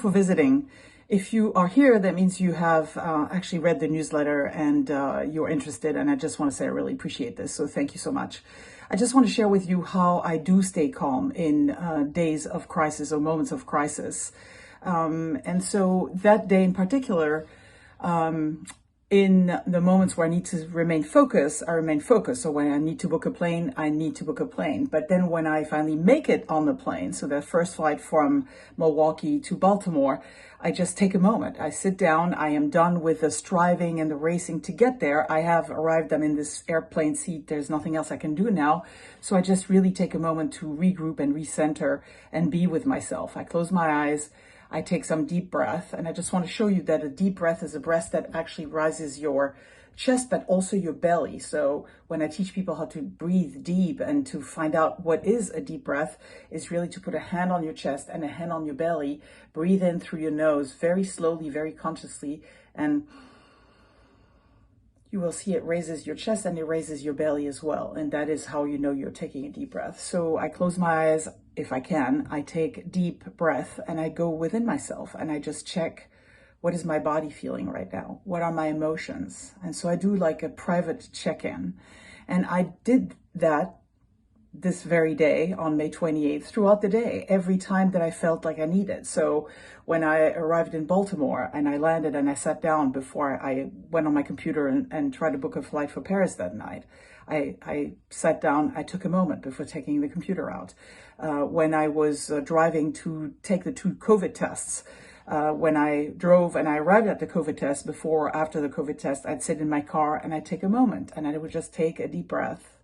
for visiting. If you are here, that means you have actually read the newsletter and you're interested. And I just want to say I really appreciate this. So thank you so much. I just want to share with you how I do stay calm in days of crisis or moments of crisis. And so that day in particular, in the moments where I need to remain focused, I remain focused. So when I need to book a plane, I need to book a plane. But then when I finally make it on the plane, so the first flight from Milwaukee to Baltimore, I just take a moment. I sit down. I am done with the striving and the racing to get there. I have arrived. I'm in this airplane seat. There's nothing else I can do now. So I just really take a moment to regroup and recenter and be with myself. I close my eyes. I take some deep breath, and I just want to show you that a deep breath is a breath that actually rises your chest, but also your belly. So when I teach people how to breathe deep and to find out what is a deep breath, is really to put a hand on your chest and a hand on your belly, breathe in through your nose, very slowly, very consciously, and you will see it raises your chest and it raises your belly as well. And that is how you know you're taking a deep breath. So I close my eyes if I can. I take deep breath and I go within myself and I just check, what is my body feeling right now? What are my emotions? And so I do like a private check-in. And I did that this very day on May 28th throughout the day, every time that I felt like I needed. So when I arrived in Baltimore and I landed and I sat down before I went on my computer and tried to book a flight for Paris that night, I sat down, I took a moment before taking the computer out. When I was driving to take the 2 COVID tests, when I drove and I arrived at the COVID test, before or after the COVID test, I'd sit in my car and I'd take a moment and I would just take a deep breath,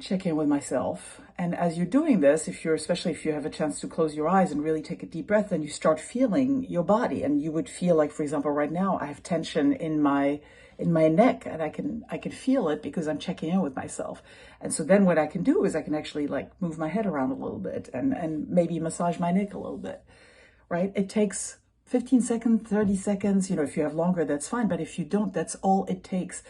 check in with myself. And as you're doing this, especially if you have a chance to close your eyes and really take a deep breath, then you start feeling your body. And you would feel like, for example, right now I have tension in my neck, and I can feel it because I'm checking in with myself. And so then what I can do is I can actually like move my head around a little bit and maybe massage my neck a little bit, right? It takes 15 seconds, 30 seconds, if you have longer, that's fine. But if you don't, that's all it takes.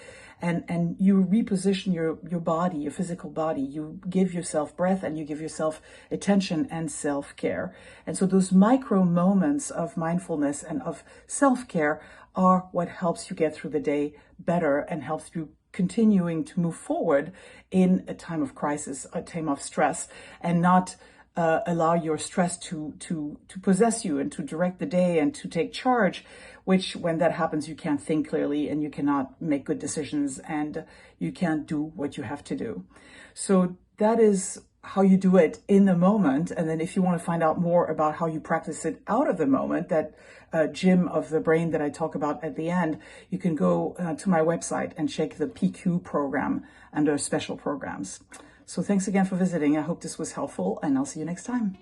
And you reposition your body, your physical body. You give yourself breath and you give yourself attention and self-care. And so those micro moments of mindfulness and of self-care are what helps you get through the day better and helps you continuing to move forward in a time of crisis, a time of stress, and not allow your stress to possess you and to direct the day and to take charge, which when that happens, you can't think clearly and you cannot make good decisions and you can't do what you have to do. So that is how you do it in the moment. And then if you want to find out more about how you practice it out of the moment, that gym of the brain that I talk about at the end, you can go to my website and check the PQ program under special programs. So thanks again for visiting. I hope this was helpful and I'll see you next time.